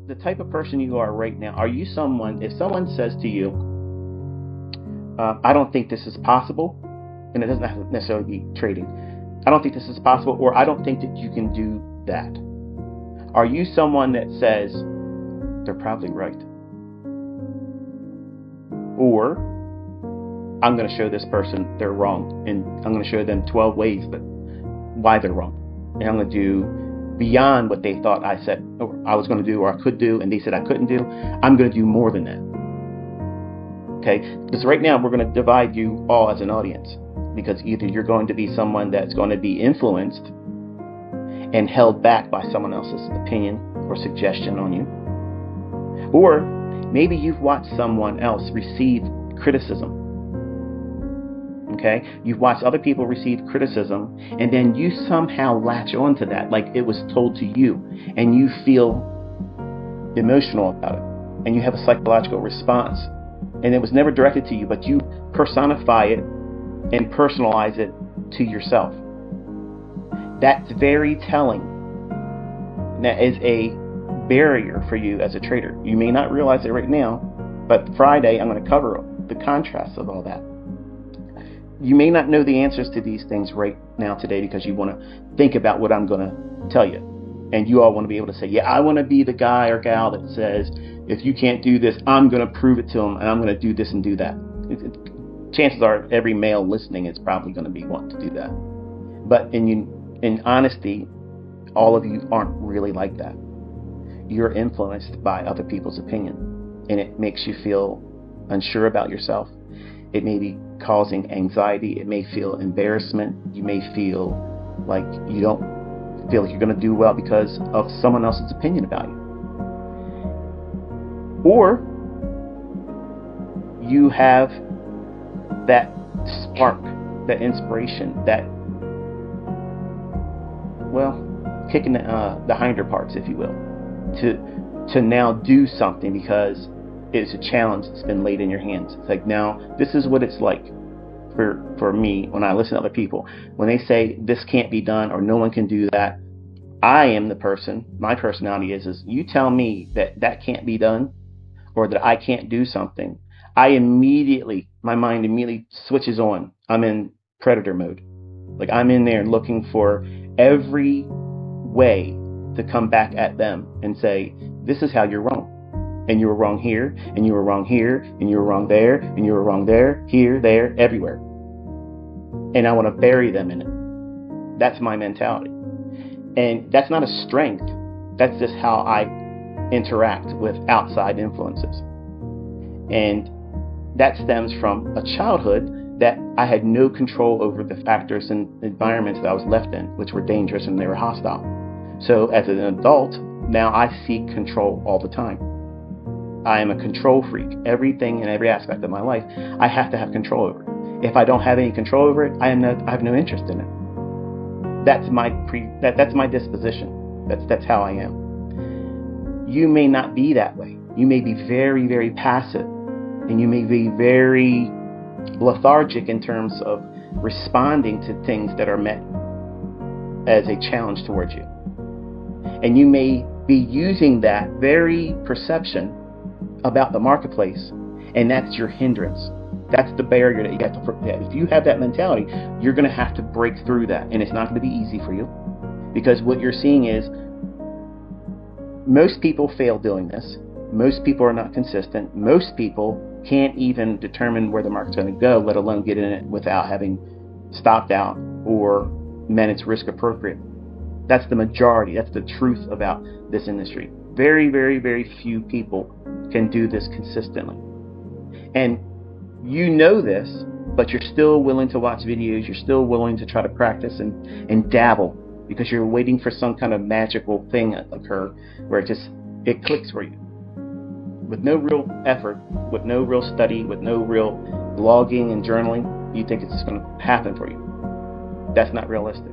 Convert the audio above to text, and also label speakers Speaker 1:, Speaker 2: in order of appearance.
Speaker 1: the type of person you are right now, are you someone, if someone says to you, I don't think this is possible, and it doesn't have to necessarily be trading, I don't think this is possible, or I don't think that you can do that. Are you someone that says, they're probably right? Or, I'm going to show this person they're wrong, and I'm going to show them 12 ways but why they're wrong. And I'm going to do beyond what they thought I said, or I was going to do, or I could do, and they said I couldn't do. I'm going to do more than that. Okay? Because right now we're going to divide you all as an audience. Because either you're going to be someone that's going to be influenced and held back by someone else's opinion or suggestion on you. Or maybe you've watched someone else receive criticism. Okay? You've watched other people receive criticism, and then you somehow latch onto that like it was told to you, and you feel emotional about it, and you have a psychological response, and it was never directed to you, but you personify it and personalize it to yourself. That's very telling. That is a barrier for you as a trader. You may not realize it right now, but Friday I'm going to cover the contrast of all that. You may not know the answers to these things right now today because you want to think about what I'm going to tell you. And you all want to be able to say, yeah, I want to be the guy or gal that says, if you can't do this, I'm going to prove it to them, and I'm going to do this and do that. Chances are every male listening is probably going to be wanting to do that. But in honesty, all of you aren't really like that. You're influenced by other people's opinion, and it makes you feel unsure about yourself. It may be causing anxiety. It may feel embarrassment. You may feel like you don't feel like you're going to do well because of someone else's opinion about you. Or you have that spark, that inspiration, that, well, kicking the hinder parts, if you will, to now do something because it's a challenge that's been laid in your hands. It's like, now this is what it's like for me when I listen to other people. When they say this can't be done or no one can do that, I am the person, my personality is you tell me that can't be done or that I can't do something, my mind immediately switches on. I'm in predator mode. Like, I'm in there looking for every way to come back at them and say, this is how you're wrong. And you were wrong here, and you were wrong here, and you were wrong there, and you were wrong there, here, there, everywhere. And I want to bury them in it. That's my mentality. And that's not a strength. That's just how I interact with outside influences. And that stems from a childhood that I had no control over the factors and environments that I was left in, which were dangerous and they were hostile. So as an adult, now I seek control all the time. I am a control freak. Everything and every aspect of my life, I have to have control over. If I don't have any control over it, I have no interest in it. That's my disposition. That's how I am. You may not be that way. You may be very, very passive, and you may be very lethargic in terms of responding to things that are met as a challenge towards you. And you may be using that very perception about the marketplace, and that's your hindrance. That's the barrier that you have to protect. If you have that mentality, you're going to have to break through that, and it's not going to be easy for you, because what you're seeing is most people fail doing this. Most people are not consistent. Most people can't even determine where the market's going to go, let alone get in it without having stopped out or managed risk appropriate. That's the majority. That's the truth about this industry. Very, very, very few people can do this consistently. And you know this, but you're still willing to watch videos. You're still willing to try to practice and dabble because you're waiting for some kind of magical thing to occur where it clicks for you. With no real effort, with no real study, with no real blogging and journaling, you think it's just going to happen for you. That's not realistic.